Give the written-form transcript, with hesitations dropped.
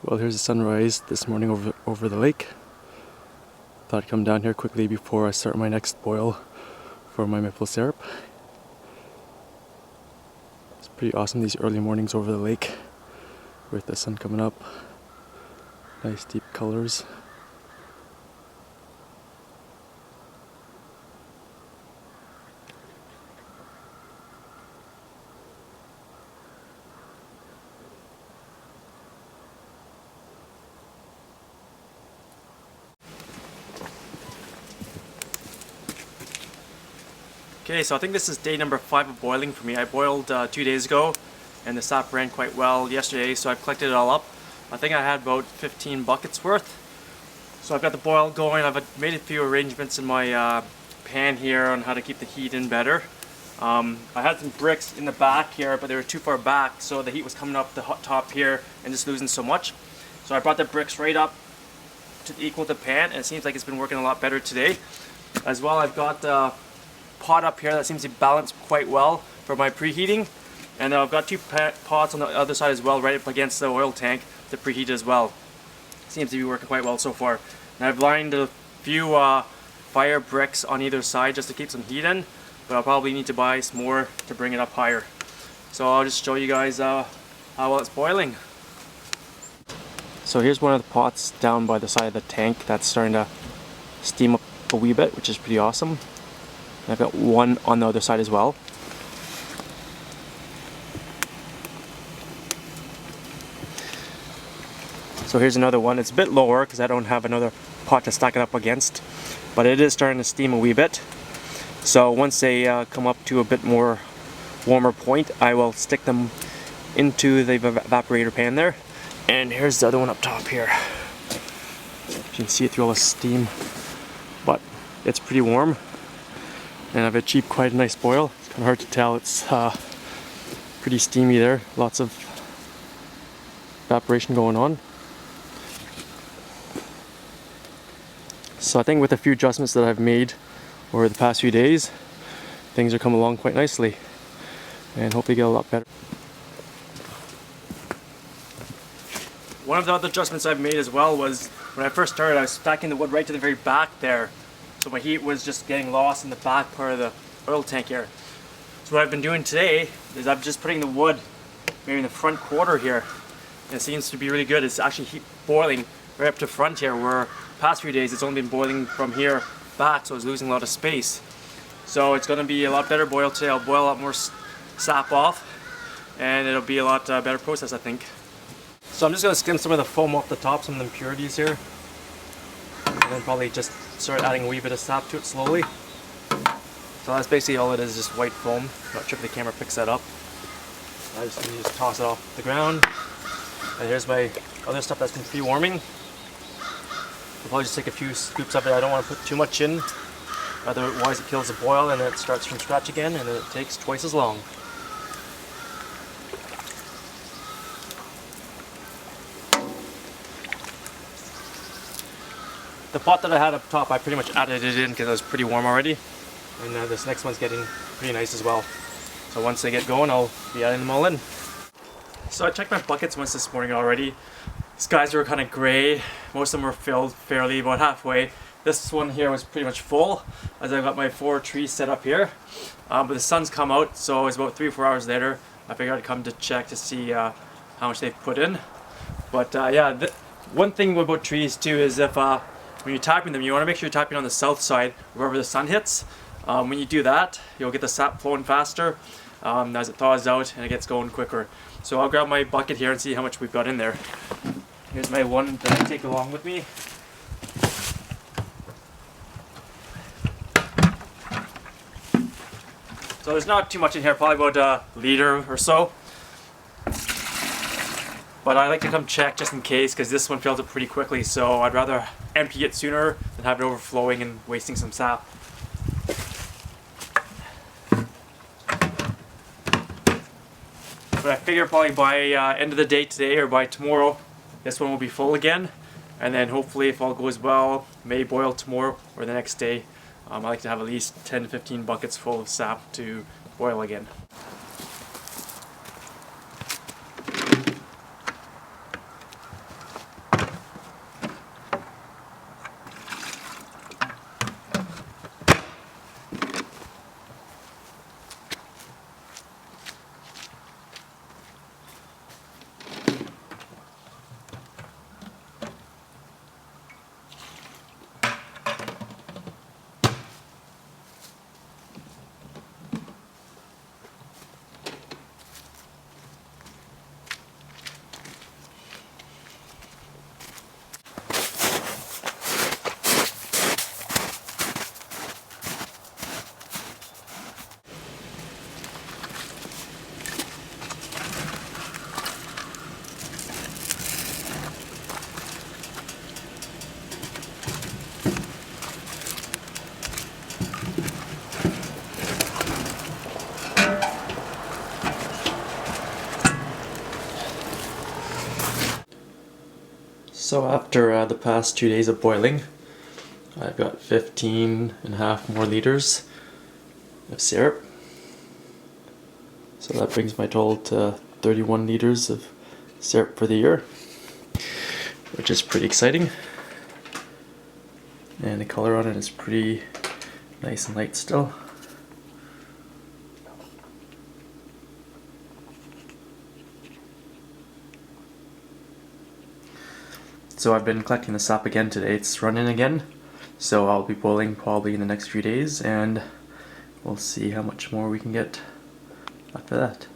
Well, here's the sunrise this morning over the lake. Thought I'd come down here quickly before I start my next boil for my maple syrup. It's pretty awesome these early mornings over the lake with the sun coming up. Nice deep colors. Okay, so I think this is day number 5 of boiling for me. I boiled 2 days ago and the sap ran quite well yesterday, so I've collected it all up. I think I had about 15 buckets worth. So I've got the boil going. I've made a few arrangements in my pan here on how to keep the heat in better. I had some bricks in the back here, but they were too far back, so the heat was coming up the hot top here and just losing so much. So I brought the bricks right up to equal the pan, and it seems like it's been working a lot better today. As well, I've got pot up here that seems to balance quite well for my preheating, and I've got 2 pots on the other side as well, right up against the oil tank to preheat as well. Seems to be working quite well so far. And I've lined a few fire bricks on either side just to keep some heat in, but I'll probably need to buy some more to bring it up higher. So I'll just show you guys how well it's boiling. So here's one of the pots down by the side of the tank that's starting to steam up a wee bit, which is pretty awesome. And I've got one on the other side as well. So here's another one. It's a bit lower because I don't have another pot to stack it up against, but it is starting to steam a wee bit. So once they come up to a bit more warmer point, I will stick them into the evaporator pan there. And here's the other one up top here. You can see it through all the steam, but it's pretty warm. And I've achieved quite a nice boil. It's kind of hard to tell. It's pretty steamy there. Lots of evaporation going on. So I think with a few adjustments that I've made over the past few days, things are coming along quite nicely, and hopefully get a lot better. One of the other adjustments I've made as well was when I first started, I was stacking the wood right to the very back there. So my heat was just getting lost in the back part of the oil tank here. So what I've been doing today is I'm just putting the wood maybe in the front quarter here. And it seems to be really good. It's actually heat boiling right up to front here, where past few days it's only been boiling from here back, so it's losing a lot of space. So it's going to be a lot better boil today. I'll boil a lot more sap off, and it'll be a lot better process, I think. So I'm just going to skim some of the foam off the top, some of the impurities here. And then probably just start adding a wee bit of sap to it slowly. So that's basically all it is, just white foam. Not sure if the camera picks that up. I just need to toss it off the ground. And here's my other stuff that's been pre-warming. I'll probably just take a few scoops of it. I don't want to put too much in, otherwise it kills the boil and then it starts from scratch again, and then it takes twice as long. The pot that I had up top, I pretty much added it in because it was pretty warm already. And this next one's getting pretty nice as well. So once they get going, I'll be adding them all in. So I checked my buckets once this morning already. These guys were kind of gray. Most of them were filled fairly, about halfway. This one here was pretty much full, as I got my 4 trees set up here. But the sun's come out, so it's about 3 or 4 hours later. I figured I'd come to check to see how much they've put in. But yeah, one thing about trees too is if when you're tapping them, you want to make sure you're tapping on the south side, wherever the sun hits. When you do that, you'll get the sap flowing faster as it thaws out and it gets going quicker. So I'll grab my bucket here and see how much we've got in there. Here's my one that I take along with me. So there's not too much in here, probably about a liter or so. But I like to come check just in case, because this one fills up pretty quickly, so I'd rather empty it sooner than have it overflowing and wasting some sap. But I figure probably by end of the day today or by tomorrow, this one will be full again. And then hopefully, if all goes well, may boil tomorrow or the next day. I like to have at least 10 to 15 buckets full of sap to boil again. So after the past 2 days of boiling, I've got 15.5 more liters of syrup. So that brings my total to 31 liters of syrup for the year, which is pretty exciting. And the color on it is pretty nice and light still. So I've been collecting the sap again today. It's running again. So I'll be boiling probably in the next few days, and we'll see how much more we can get after that.